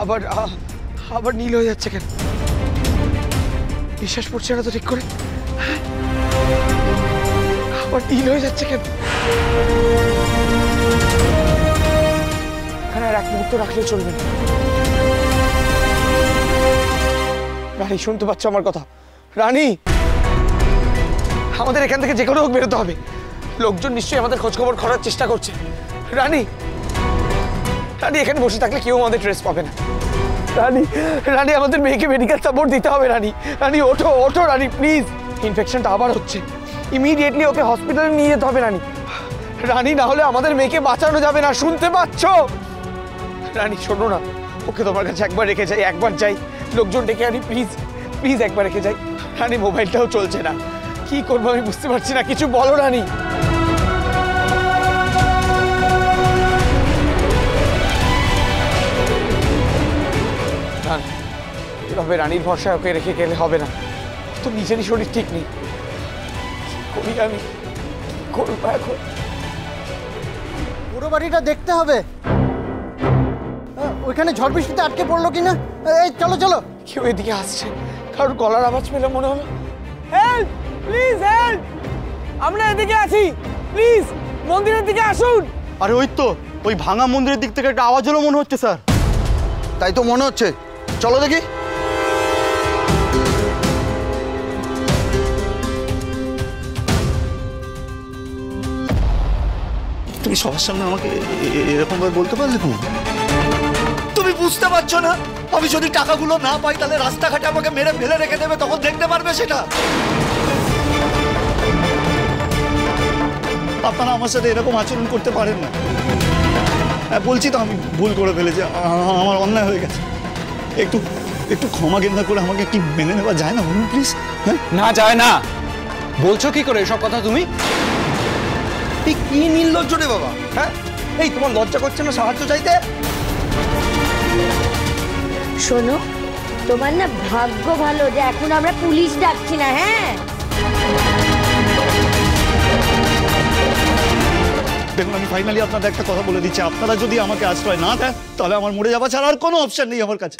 আবার আবার নীল হয়ে যাচ্ছে কেন? বিশ্বাস পড়ছে না তো ঠিক করে। আবার নীল হয়ে যাচ্ছে কেন? এখানে আর এক মুহূর্ত রাখলে চলবে না। রানী, শুনতে পাচ্ছ আমার কথা? রানী, আমাদের এখান থেকে যে কোনো হোক বেরোতে হবে। লোকজন নিশ্চয়ই আমাদের খোঁজখবর করার চেষ্টা করছে। রানী, রানী, এখানে বসে থাকলে কেউ আমাদের ট্রেস পাবে না। রানী, রানী, আমাদের মেয়েকে মেডিকেল সাপোর্ট দিতে হবে। রানী, রানী, ওঠো ওঠো রানী, প্লিজ। ইনফেকশনটা আবার হচ্ছে, ইমিডিয়েটলি ওকে হসপিটালে নিয়ে যেতে হবে। রানী, রানী, না হলে আমাদের মেয়েকে বাঁচানো যাবে না। শুনতে পাচ্ছ? রানী, শোনো না, ওকে তোমার কাছে একবার রেখে যাই, একবার যাই, লোকজন ডেকে আনি, প্লিজ প্লিজ, একবার রেখে যাই। রানী, মোবাইলটাও চলছে না, কি করবো আমি বুঝতে পারছি না, কিছু বলো রানী। এভাবে রানীর ভরসায় ওকে রেখে গেলে হবে না, তো নিজেরই শরীর ঠিক নেই। কি করি আমি, কি করবো এখন? পুরো বাড়িটা দেখতে হবে, ওইখানে ঝড় বৃষ্টিতে আটকে পড়লো কিনা। এই চলো চলো। কেউ এদিকে আসছে, কারোর গলার আওয়াজ পেলে মনে হলো। হেল্প, প্লিজ হেল্প, আমরা এদিকে আছি, প্লিজ মন্দিরের দিকে আসুন। আরে ওই তো, ওই ভাঙা মন্দিরের দিক থেকে একটা আওয়াজ হলো মনে হচ্ছে স্যার। তাই তো মনে হচ্ছে, চলো দেখি। তুমি সবার সামনে আমাকে এরকম ভাবে বলতে পারলে? তুমি বুঝতে পারছো না, আমি যদি টাকাগুলো না পাই তাহলে রাস্তাঘাটে আমাকে মেরে ফেলে রেখে দেবে, তখন দেখতে পারবে সেটা। আপনারা আমার সাথে এরকম আচরণ করতে পারেন না। হ্যাঁ, বলছি তো আমি ভুল করে ফেলেছি, আমার অন্যায় হয়ে গেছে। একটু একটু ক্ষমা কেন্দ্র করে আমাকে কি মেনে নেওয়া যায় না বলুন প্লিজ? হ্যাঁ, না যায় না। বলছো কি করে এসব কথা তুমি? কি নির্লজ্জ রে বাবা! হ্যাঁ, এই তোমার লজ্জা করছে না সাহায্য চাইতে? শোনো, তোমার না ভাগ্য ভালো যে এখন আমরা পুলিশ ডাকছি না। হ্যাঁ, দেখুন, আমি ফাইনালি আপনাদের একটা কথা বলে দিচ্ছি, আপনারা যদি আমাকে আশ্রয় না দেন তাহলে আমার মরে যাওয়া ছাড়া আর কোনো অপশন নেই আমার কাছে।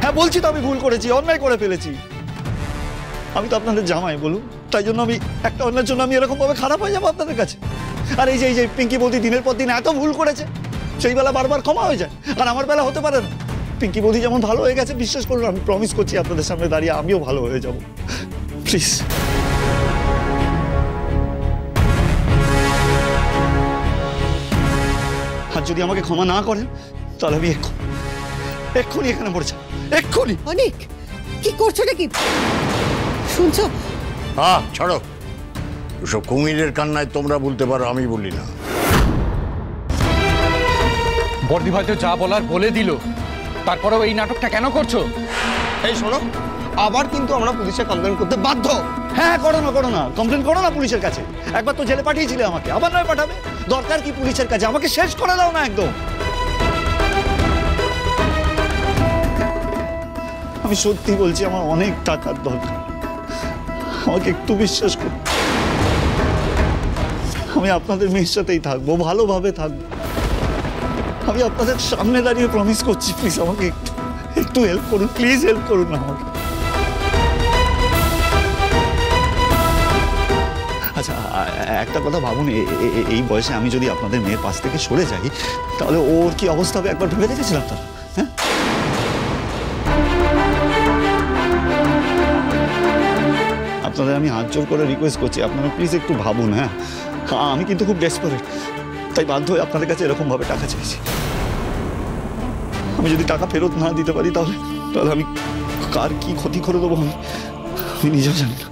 হ্যাঁ, বলছি তো আমি ভুল করেছি, অন্যায় করে ফেলেছি। আমি তো আপনাদের জামাই বলুন, তাই জন্য আমি একটা অন্যের জন্য আমি এরকম ভাবে খারাপ হয়ে যাবো আপনাদের কাছে? আর এই যে পিঙ্কি বৌদি দিনের পর দিন এত ভুল করেছে, সেই বেলা বারবার ক্ষমা হয়ে যায়, আর আমার বেলা হতে পারে না। পিঙ্কি বৌদি যেমন ভালো হয়ে গেছে, বিশ্বাস করুন, আমি প্রমিস করছি আপনাদের সামনে দাঁড়িয়ে আমিও ভালো হয়ে যাব। প্লিজ। আর যদি আমাকে ক্ষমা না করেন তাহলে আমি এক্ষুনি এখানে মরে যাব, এক্ষুনি। অনেক কি করছো নাকি শুনছো? ছাড়ো, সব কুমিরের কান্নায় তোমরা বলতে পারো, আমি বলি না। বর্দি ভাই তো যা বলার বলে দিল, তারপরেও এই নাটকটা কেন করছো? এই শোনো, আবার কিন্তু আমরা পুলিশে কমপ্লেন করতে বাধ্য। হ্যাঁ, করো না, কমপ্লেন করো না পুলিশের কাছে। একবার তো জেলে পাঠিয়েছিলে আমাকে, আবার নয় পাঠাবে? দরকার কি পুলিশের কাছে? আমাকে শেষ করে দাও না একদম। আমি সত্যি বলছি, আমার অনেক টাকার দরকার, আমাকে একটু বিশ্বাস করুন। আমি আপনাদের মেয়ের সাথেই থাকবো, ভালোভাবে থাকবো। আমি আপনাদের সামনে দাঁড়িয়ে প্রমিস করছি, প্লিজ আমাকে একটু হেল্প করুন, প্লিজ হেল্প করুন না আমাকে। আচ্ছা, একটা কথা ভাবুন, এই বয়সে আমি যদি আপনাদের মেয়ের পাশ থেকে সরে যাই তাহলে ওর কি অবস্থা হবে একবার ভেবে দেখেছিলাম তারা? হ্যাঁ, আপনাদের আমি হাত জোর করে রিকোয়েস্ট করছি, আপনারা প্লিজ একটু ভাবুন। হ্যাঁ, আমি কিন্তু খুব ডেসপারেট, তাই বাধ্য হয়ে আপনাদের কাছে এরকমভাবে টাকা চাইছি। আমি যদি টাকা ফেরত না দিতে পারি তাহলে আমি কার কি ক্ষতি করে দেবো আমি নিজেও জানি না।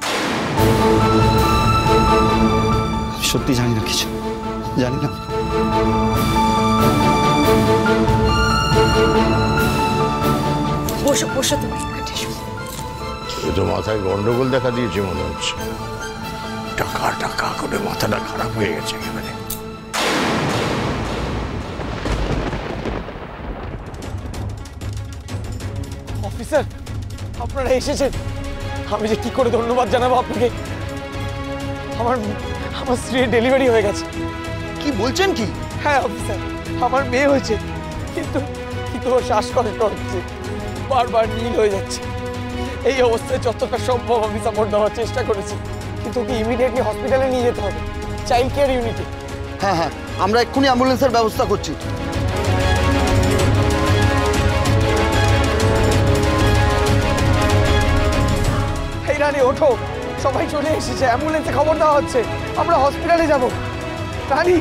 সত্যি জানি না, কিছু জানি না। বসো বসো তুমি। এ তো মাথায় গন্ডগোল দেখা দিয়েছে মনে হচ্ছে। টাকা টাকা করে মাথাটা খারাপ হয়ে গেছে একেবারে। অফিসার, আপনারা এসেছেন, আমি যে কি করে ধন্যবাদ জানাবো আপনাকে। আমার স্ত্রীর ডেলিভারি হয়ে গেছে। কি বলছেন কি? হ্যাঁ অফিসার, আমার মেয়ে হয়েছে, কিন্তু কিন্তু ওর শ্বাসকষ্ট হচ্ছে, বারবার নীল হয়ে যাচ্ছে। এই অবস্থায় যতটা সম্ভব আমি সাপোর্ট দেওয়ার চেষ্টা করেছি, কিন্তু ওকে ইমিডিয়েটলি হসপিটালে নিয়ে যেতে হবে, চাইল্ড কেয়ার ইউনিটে। হ্যাঁ হ্যাঁ, আমরা এক্ষুনি অ্যাম্বুলেন্সের ব্যবস্থা করছি। এই রানী ওঠো, সবাই চলে এসেছে, অ্যাম্বুলেন্সে খবর দেওয়া হচ্ছে, আমরা হসপিটালে যাব। রানী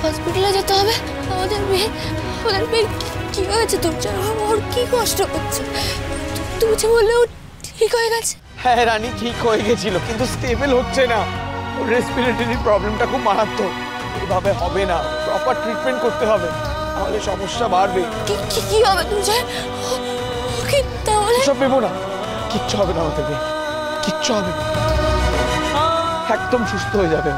হসপিটালে যেতে হবে। আমাদের মেয়ে কি হয়েছে? তোর ওর কি কষ্ট হচ্ছে? তুমি যে বললে ও ঠিক হয়ে গেছে। হ্যাঁ রানী ঠিক হয়ে গেছিল, কিন্তু স্টেবল হচ্ছে না। ওর রেসপিরেটরি প্রবলেমটা খুব মারাত্মক, এভাবে হবে না, প্রপার ট্রিটমেন্ট করতে হবে, তাহলে সমস্যা বাড়বে। কি হবে তুই? ওকে তাহলে সব ভেবো না, কিচ্ছু হবে না আমাদের মেয়ে, কিচ্ছু হবে না, একদম সুস্থ হয়ে যাবে।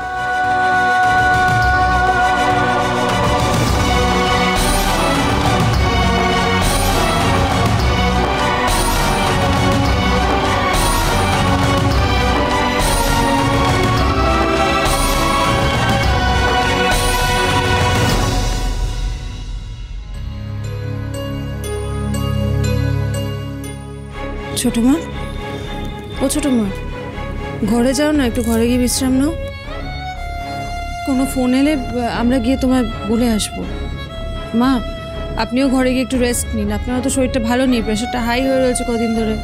ছোট মা, ও ছোট মা, ঘরে যাও না, একটু ঘরে গিয়ে বিশ্রাম নাও। কোনো ফোন এলে আমরা গিয়ে তোমায় বলে আসবো। মা, আপনিও ঘরে গিয়ে একটু রেস্ট নিন, আপনারও তো শরীরটা ভালো নেই, প্রেশারটা হাই হয়ে রয়েছে কদিন ধরে।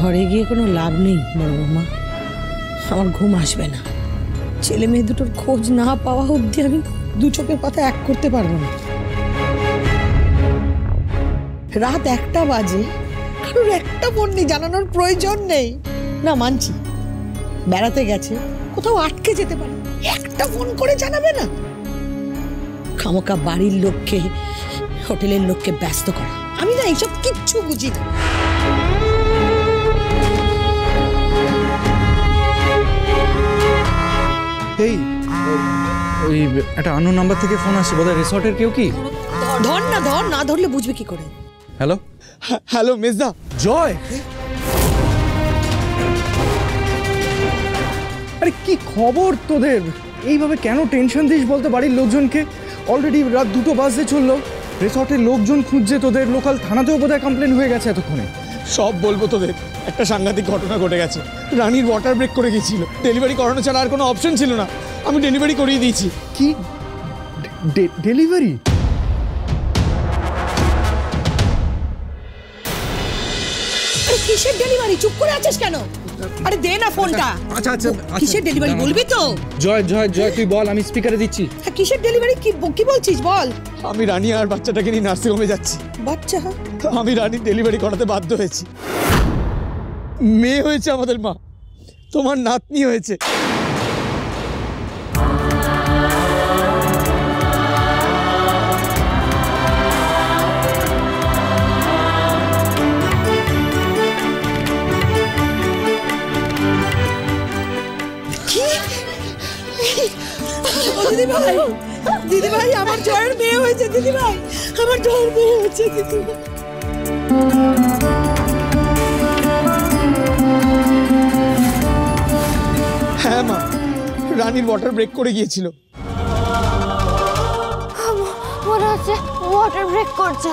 ঘরে গিয়ে কোনো লাভ নেই বড় বৌমা, আমার ঘুম আসবে না। ছেলে মেয়ে দুটোর খোঁজ না পাওয়া অবধি আমি দু চোখের কথা এক করতে পারবো না। রাত 1টা বাজে, কারোর একটা ফোন নেই, জানানোর প্রয়োজন নেই। না মানছি, বেড়াতে গেছে, কোথাও আটকে যেতে পারে, একটা ফোন করে জানাবে না? খামোকা বাড়ির লোককে, হোটেলের লোককে ব্যস্ত করা, আমি না এইসব কিচ্ছু বুঝি না। এই ওই একটা আননোন নাম্বার থেকে ফোন আসছে, বোধহয় রিসর্টের কেউ। কি ধর না, ধর না ধরলে বুঝবে কি করে? হ্যালো হ্যালো মেজদা। জয়, আরে কি খবর তোদের? এইভাবে কেন টেনশন দিস বলতো বাড়ির লোকজনকে? অলরেডি রাত 2টো বাজতে চললো, রিসর্টের লোকজন খুঁজছে তোদের, লোকাল থানাতেও বোধহয় কমপ্লেন হয়ে গেছে এতক্ষণে। সব বলবো তোদের, একটা সাংঘাতিক ঘটনা ঘটে গেছে। রানীর ওয়াটার ব্রেক করে গেছিল, ডেলিভারি করানো ছাড়া আর কোনো অপশন ছিল না, আমি ডেলিভারি করিয়ে দিয়েছি। কি ডেলিভারি? আরে কিসের ডেলিভারি? চুপ করে আছিস কেন? আরে দে না ফোনটা। আচ্ছা আচ্ছা, কিসের ডেলিভারি বলবি তো? জয় জয় জয়, তুই বল, আমি স্পিকারে দিচ্ছি। কিসের ডেলিভারি? কি বলছিস বল? আমি রানী আর বাচ্চাটাকে নিয়ে নার্সিংহোমে যাচ্ছি। বাচ্চা? আমি রানীর ডেলিভারি করাতে বাধ্য হয়েছি। মেয়ে হয়েছে আমাদের মা, তোমার নাতনি হয়েছে। দিদি ভাই, দিদি ভাই, আমার জয়ের মেয়ে হয়েছে। দিদি ভাই, আমার জয়ের মেয়ে হয়েছে। দিদি ভাই, হ্যাঁ মা, রানীর ওয়াটার ব্রেক করে গিয়েছিল। মনে হচ্ছে ওয়াটার ব্রেক করছে।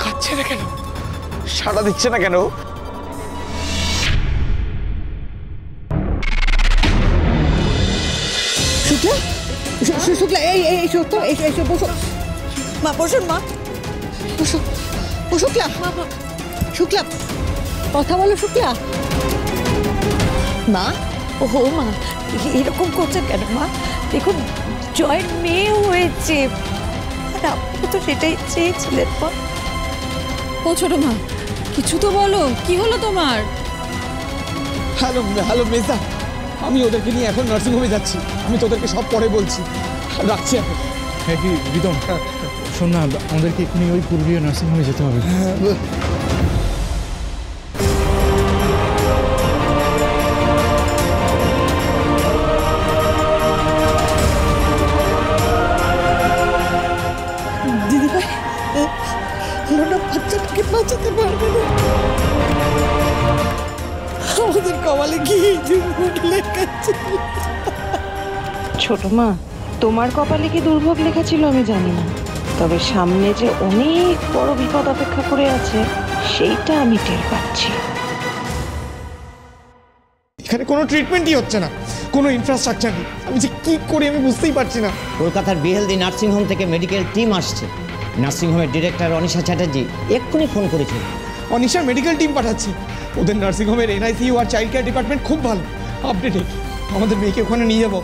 খাচ্ছে না কেন? সাড়া দিচ্ছে না কেন? শুক্লা, শুক্লা, এই সত্য, এই বসো মা, বসুন মা, বসো। ও শুক্লা, শুক্লা, কথা বলো শুক্লা। মা, ও মা, এরকম করছেন কেন মা? দেখুন জয়ের মেয়ে হয়েছে, আর আপনি তো সেটাই চেয়েছিলেন মা। ও ছোট মা, কিছু তো বলো, কি হলো তোমার? হ্যালো হ্যালো মেজদা, আমি ওদেরকে নিয়ে এখন নার্সিংহোমে যাচ্ছি, আমি তোদেরকে সব পরে বলছি, রাখছি এখন। হ্যাঁ কি রিদম, শোন না, আমাদেরকে এক্ষুনি ওই পুরুলিয়া নার্সিংহোমে যেতে হবে। দিদিভাই আমরা বাচ্চাটাকে বাঁচাতে পারবে না। আমাদের কপালে কি দুর্ভোগ লেখা ছিল। ছোট মা, তোমার কপালে কি দুর্ভোগ লেখা ছিল আমি জানি না, তবে সামনে যে অনেক বড় বিপদ অপেক্ষা করে আছে সেইটা আমি টের পাচ্ছি। এখানে কোনো ট্রিটমেন্টই হচ্ছে না, কোনো ইনফ্রাস্ট্রাকচার নেই। আমি যে কি করি আমি বুঝতেই পারছি না। কলকাতার বিহেলদি নার্সিংহোম থেকে মেডিকেল টিম আসছে। নার্সিংহোমের ডিরেক্টর অনিশা চ্যাটার্জি এক্ষুনি ফোন করেছিল। অনিশার মেডিকেল টিম পাঠাচ্ছে। ওদের নার্সিংহোমের এনআইসিইউ আর চাইল্ড কেয়ার ডিপার্টমেন্ট খুব ভালো, আপডেটেড। আমাদের মেয়েকে ওখানে নিয়ে যাবো।